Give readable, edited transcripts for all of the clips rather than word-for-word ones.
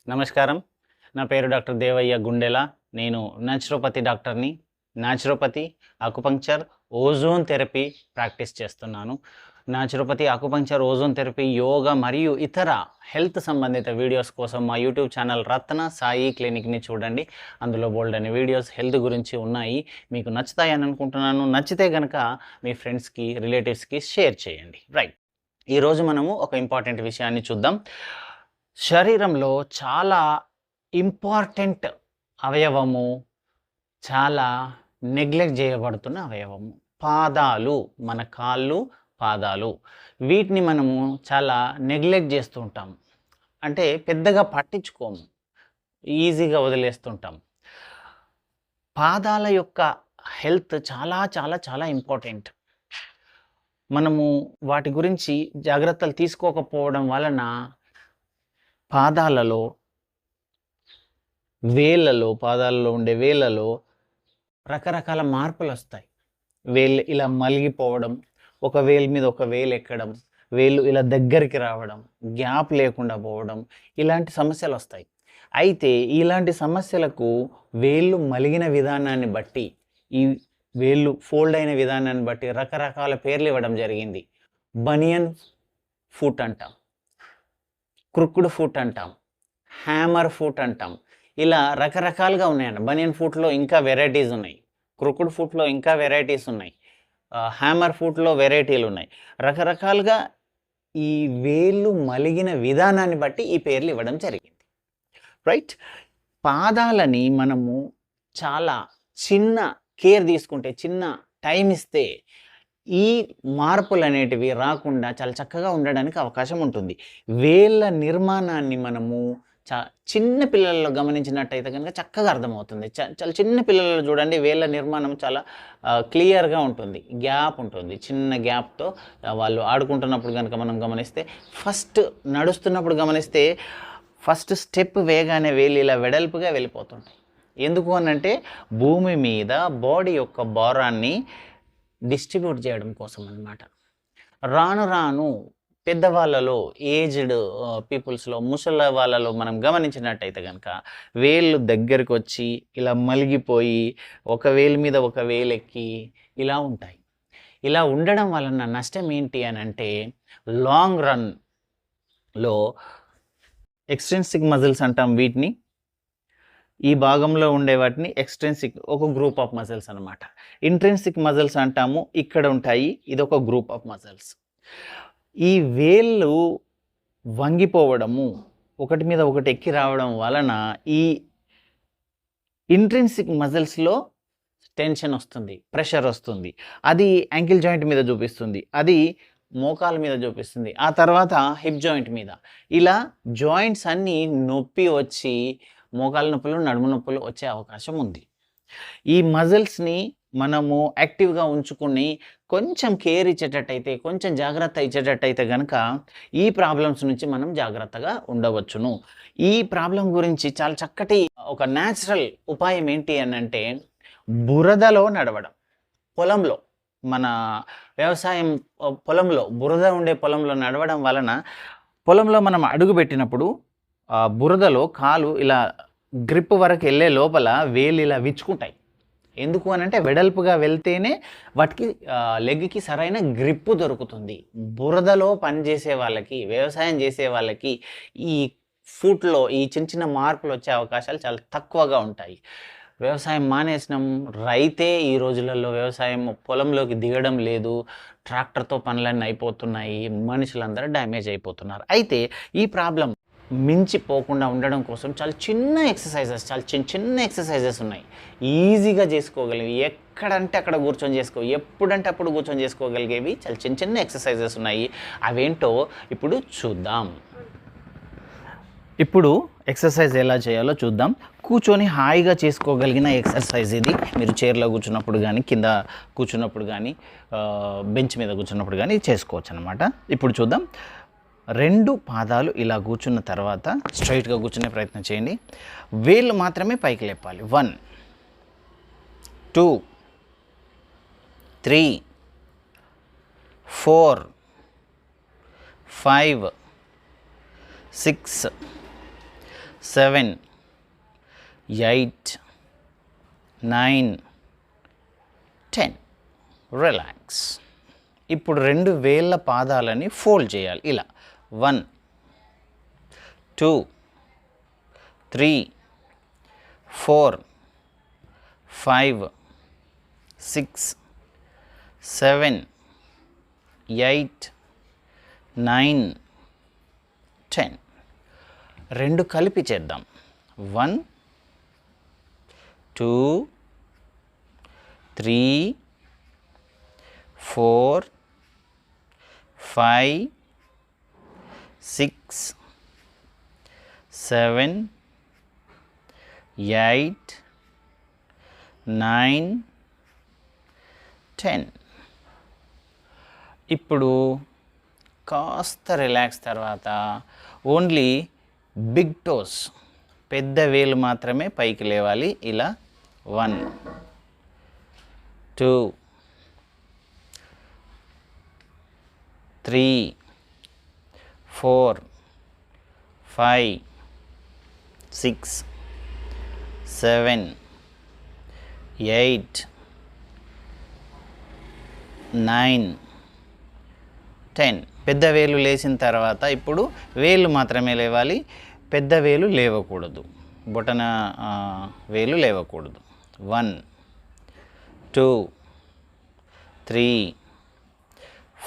నమస్కారం. నా పేరు డాక్టర్ దేవయ్య గుండెల. నేను న్యాచురోపతి డాక్టర్‌ని. న్యాచురోపతి, అకుపంక్చర్, ఓజోన్ థెరపీ ప్రాక్టీస్ చేస్తున్నాను. న్యాచురోపతి, అకుపంక్చర్, ఓజోన్ థెరపీ, యోగా మరియు ఇతర హెల్త్ సంబంధిత వీడియోస్ కోసం మా యూట్యూబ్ ఛానల్ రత్న సాయి క్లినిక్‌ని చూడండి. అందులో బోలెడన్ని వీడియోస్ హెల్త్ గురించి ఉన్నాయి. మీకు నచ్చుతాయని అనుకుంటున్నాను. నచ్చితే గనక మీ ఫ్రెండ్స్‌కి, రిలేటివ్స్‌కి షేర్ చేయండి. రైట్. ఈరోజు మనము ఒక ఇంపార్టెంట్ విషయాన్ని చూద్దాం. శరీరంలో చాలా ఇంపార్టెంట్ అవయవము, చాలా నెగ్లెక్ట్ చేయబడుతున్న అవయవము పాదాలు. మన కాళ్ళు, పాదాలు. వీటిని మనము చాలా నెగ్లెక్ట్ చేస్తూ ఉంటాం. అంటే పెద్దగా పట్టించుకోము, ఈజీగా వదిలేస్తుంటాం. పాదాల యొక్క హెల్త్ చాలా చాలా చాలా ఇంపార్టెంట్. మనము వాటి గురించి జాగ్రత్తలు తీసుకోకపోవడం వలన పాదాలలో పాదాలలో ఉండే వేళ్ళలో రకరకాల మార్పులు వస్తాయి. వేళ్ళు ఇలా మలిగిపోవడం, ఒక వేలు మీద ఒక వేలు ఎక్కడం, వేళ్ళు ఇలా దగ్గరికి రావడం, గ్యాప్ లేకుండా పోవడం, ఇలాంటి సమస్యలు వస్తాయి. అయితే ఇలాంటి సమస్యలకు వేళ్ళు మలిగిన విధానాన్ని బట్టి, ఈ వేళ్ళు ఫోల్డ్ అయిన విధానాన్ని బట్టి రకరకాల పేర్లు ఇవ్వడం జరిగింది. బనియన్ ఫుట్ అంటాం, క్రుక్డ్ ఫుట్ అంటాం, హ్యామర్ ఫుట్ అంటాం. ఇలా రకరకాలుగా ఉన్నాయండి. బనియన్ ఫుట్లో ఇంకా వెరైటీస్ ఉన్నాయి, క్రుక్డ్ ఫుట్లో ఇంకా వెరైటీస్ ఉన్నాయి, హ్యామర్ ఫుట్లో వెరైటీలు ఉన్నాయి. రకరకాలుగా ఈ వేళ్ళు మలిగిన విధానాన్ని బట్టి ఈ పేర్లు ఇవ్వడం జరిగింది. రైట్. పాదాలని మనము చాలా చిన్న కేర్ తీసుకుంటే, చిన్న టైం ఇస్తే ఈ మార్పులు అనేటివి రాకుండా చాలా చక్కగా ఉండడానికి అవకాశం ఉంటుంది. వేళ్ళ నిర్మాణాన్ని మనము చిన్న పిల్లల్లో గమనించినట్టయితే కనుక చక్కగా అర్థమవుతుంది. చాలా చిన్న పిల్లల్లో చూడండి, వేళ్ళ నిర్మాణం చాలా క్లియర్గా ఉంటుంది, గ్యాప్ ఉంటుంది. చిన్న గ్యాప్తో వాళ్ళు ఆడుకుంటున్నప్పుడు కనుక మనం గమనిస్తే, ఫస్ట్ నడుస్తున్నప్పుడు గమనిస్తే ఫస్ట్ స్టెప్ వేగానే వేళ్ళు ఇలా వెడల్పుగా వెళ్ళిపోతుంటాయి. ఎందుకు అనంటే భూమి మీద బాడీ యొక్క భారాన్ని డిస్ట్రిబ్యూట్ చేయడం కోసం అన్నమాట. రాను రాను పెద్దవాళ్ళలో, ఏజ్డ్ పీపుల్స్లో, ముసలి వాళ్ళలో మనం గమనించినట్టయితే కనుక వేళ్ళు దగ్గరికి వచ్చి ఇలా మలిగిపోయి ఒక వేలు మీద ఒక వేలు ఎక్కి ఇలా ఉంటాయి. ఇలా ఉండడం వలన నష్టం ఏంటి అని అంటే, లాంగ్ రన్లో ఎక్స్ట్రిన్సిక్ మజిల్స్ అంటాం వీటిని. ఈ భాగంలో ఉండే వాటిని ఎక్స్ట్రిన్సిక్, ఒక గ్రూప్ ఆఫ్ మజిల్స్ అనమాట. ఇంట్రిన్సిక్ మజిల్స్ అంటాము, ఇక్కడ ఉంటాయి. ఇది ఒక గ్రూప్ ఆఫ్ మజిల్స్. ఈ వేళ్ళు వంగిపోవడము, ఒకటి మీద ఒకటి ఎక్కి రావడం వలన ఈ ఇంట్రిన్సిక్ మజిల్స్లో టెన్షన్ వస్తుంది, ప్రెషర్ వస్తుంది. అది యాంకిల్ జాయింట్ మీద చూపిస్తుంది, అది మోకాల మీద చూపిస్తుంది, ఆ తర్వాత హిప్ జాయింట్ మీద. ఇలా జాయింట్స్ అన్నీ నొప్పి వచ్చి మోకాల నొప్పులు, నడుము నొప్పులు వచ్చే అవకాశం ఉంది. ఈ మజిల్స్ని మనము యాక్టివ్గా ఉంచుకుని కొంచెం కేర్ ఇచ్చేటట్టయితే, కొంచెం జాగ్రత్త ఇచ్చేటట్టయితే కనుక ఈ ప్రాబ్లమ్స్ నుంచి మనం జాగ్రత్తగా ఉండవచ్చును. ఈ ప్రాబ్లం గురించి చాలా చక్కటి ఒక న్యాచురల్ ఉపాయం ఏంటి అని అంటే, బురదలో నడవడం. పొలంలో, మన వ్యవసాయం పొలంలో, బురద ఉండే పొలంలో నడవడం వలన పొలంలో మనం అడుగు పెట్టినప్పుడు బురదలో కాలు ఇలా గ్రిప్ వరకు వెళ్ళే లోపల వేలు ఇలా విచ్చుకుంటాయి. ఎందుకు అని అంటే వెడల్పుగా వెళ్తేనే వాటికి లెగ్కి సరైన గ్రిప్పు దొరుకుతుంది. బురదలో పనిచేసే వాళ్ళకి, వ్యవసాయం చేసే వాళ్ళకి ఈ ఫుట్లో ఈ చిన్న చిన్న మార్పులు వచ్చే అవకాశాలు చాలా తక్కువగా ఉంటాయి. వ్యవసాయం మానేసినాం, రైతే ఈ రోజులలో వ్యవసాయం పొలంలోకి దిగడం లేదు, ట్రాక్టర్తో పనులన్నీ అయిపోతున్నాయి, మనుషులందరూ డ్యామేజ్ అయిపోతున్నారు. అయితే ఈ ప్రాబ్లం మించిపోకుండా ఉండడం కోసం చాలా చిన్న ఎక్సర్సైజెస్, చాలా చిన్న ఎక్సర్సైజెస్ ఉన్నాయి, ఈజీగా చేసుకోగలిగేవి. ఎక్కడంటే అక్కడ కూర్చొని ఎప్పుడంటే అప్పుడు కూర్చొని చేసుకోగలిగేవి చాలా చిన్న ఎక్సర్సైజెస్ ఉన్నాయి. అవేంటో ఇప్పుడు చూద్దాం. ఇప్పుడు ఎక్సర్సైజ్ ఎలా చేయాలో చూద్దాం. కూర్చొని హాయిగా చేసుకోగలిగిన ఎక్సర్సైజ్ ఇది. మీరు చైర్లో కూర్చున్నప్పుడు కానీ, కింద కూర్చున్నప్పుడు కానీ, బెంచ్ మీద కూర్చున్నప్పుడు కానీ చేసుకోవచ్చు అన్నమాట. ఇప్పుడు చూద్దాం. 2 పాదాలు ఇలా కూర్చున్న తర్వాత స్ట్రైట్గా కూర్చునే ప్రయత్నం చేయండి. వేళ్ళు మాత్రమే పైకి లేపాలి. 1 2 3 4 5 6 7, 8, 9, 10. రిలాక్స్. ఇప్పుడు 2 వేళ్ళ పాదాలని ఫోల్డ్ చేయాలి ఇలా. 1, 2, 3, 4, 5, 6, 7, 8, 9, 10. 2 కలిపి చేద్దాం. 1, 2, 3, 4, 5, 6, 7, 8, 9, 10. ఇప్పుడు కాస్త రిలాక్స్ తర్వాత ఓన్లీ బిగ్ టోస్, పెద్ద వేలు మాత్రమే పైకి లేవాలి ఇలా. 1, 2, 3, 4, 5, 6, 7, 8, 9, 10. పెద్ద వేలు లేచిన తర్వాత ఇప్పుడు వేలు మాత్రమే లేవాలి, పెద్ద వేలు లేవకూడదు, బొటన వేలు లేవకూడదు. 1, 2, 3,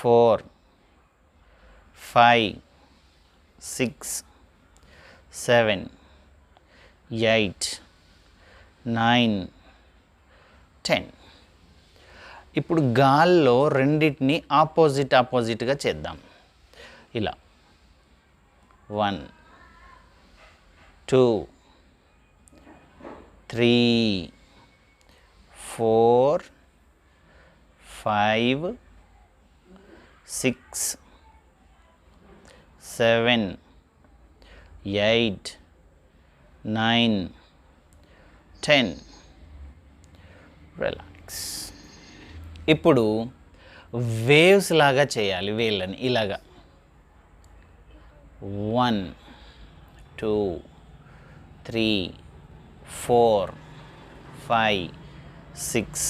4, 5, 6, 7, 8, 9, 10. ఇప్పుడు గాల్లో రెండింటిని ఆపోజిట్గా చేద్దాం ఇలా. 1, 2, 3, 4, 5, 6, 7, 8, 9, 10. రిలాక్స్. ఇప్పుడు వేవ్స్ లాగా చేయాలి వేళ్ళని ఇలాగా. 1, 2, 3, 4, 5, 6,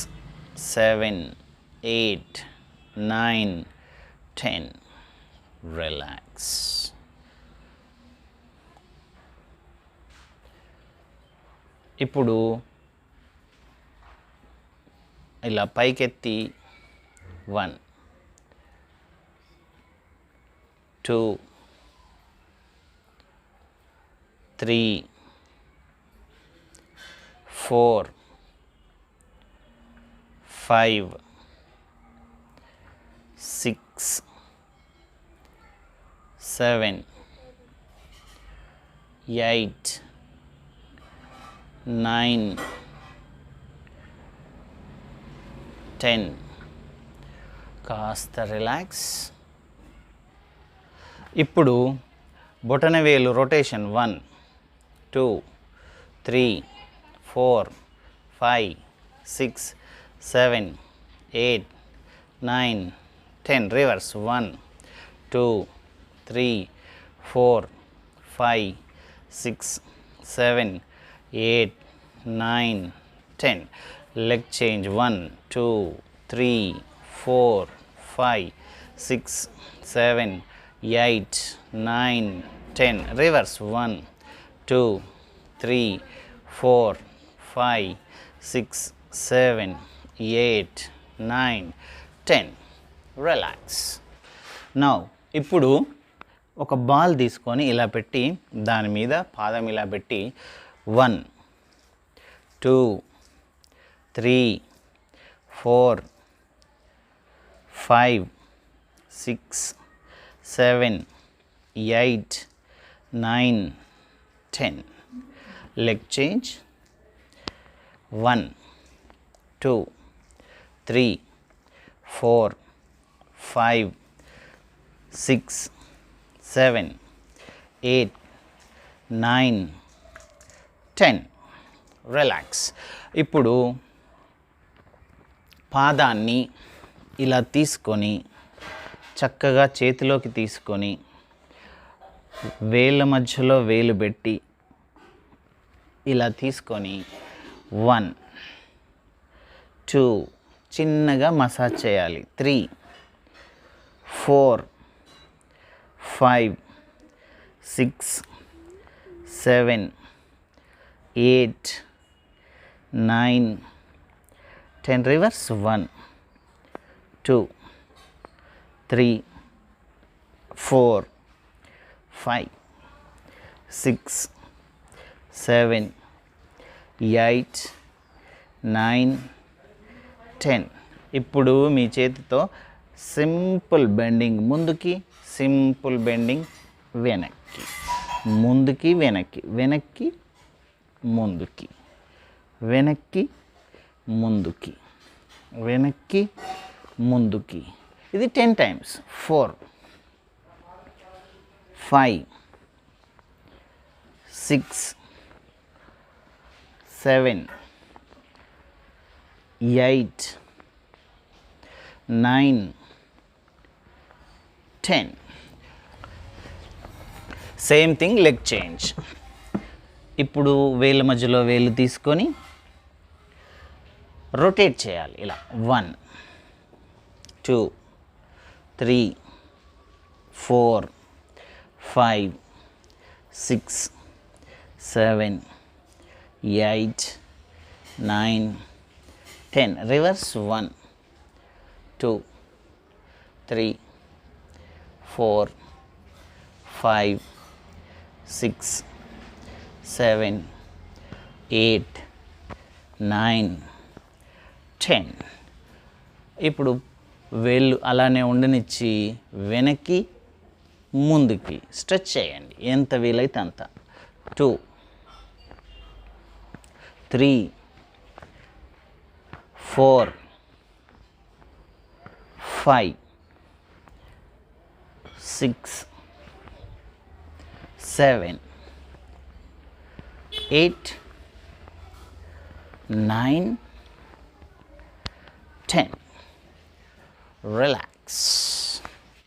7, 8, 9, 10. రిలాక్స్. ఇప్పుడు ఇలా పైకెత్తి 1, 2, 3, 4, 5, 6, 7, 8, 9, 10. కాస్త రిలాక్స్. ఇప్పుడు బొటనవేలు rotation 1, 2, 3, 4, 5, 6, 7, 8, 9, 10. Reverse. 1, 2, 3, 4, 5, 6, 7, 8, 9, 10. Leg change. 1, 2, 3, 4, 5, 6, 7, 8, 9, 10. Reverse. 1, 2, 3, 4, 5, 6, 7, 8, 9, 10. Relax. Now, ఇప్పుడు ఒక బాల్ తీసుకొని ఇలా పెట్టి దాని మీద పాదం ఇలా పెట్టి 1, 2, 3, 4, 5, 6, 7, 8, 9, 10. Leg change. 1, 2, 3, 4, 5, 6, 7, 8, 9, 10. రిలాక్స్. ఇప్పుడు పాదాన్ని ఇలా తీసుకొని చక్కగా చేతిలోకి తీసుకొని వేళ్ళ మధ్యలో వేలు పెట్టి ఇలా తీసుకొని 1 2 చిన్నగా మసాజ్ చేయాలి. 3 4 5 6 7 8 9 10 రివర్స్ 1 2 3 4 5 6 7 8 9 10. ఇప్పుడు మీ చేతితో సింపుల్ బెండింగ్ ముందుకి, సింపుల్ బెండింగ్ వెనక్కి, ముందుకి వెనక్కి, వెనక్కి ముందుకి, వెనక్కి ముందుకి, వెనక్కి ముందుకి. ఇది 10 times. 4 5 6 7 8 9 10. Same thing leg change. ఇప్పుడు వేళ్ళ మధ్యలో వేలు తీసుకొని రొటేట్ చేయాలి ఇలా. 1 2 3 4 5 6 7 8 9 10. రివర్స్ 1 2 3 4 5 6 7 8 9 10. ఇప్పుడు వేళ్ళు అలానే ఉండనిచ్చి వెనక్కి ముందుకి స్ట్రెచ్ చేయండి ఎంత వీలైతే అంత. 2 3 4 5 6 7 8 9 10. రిలాక్స్.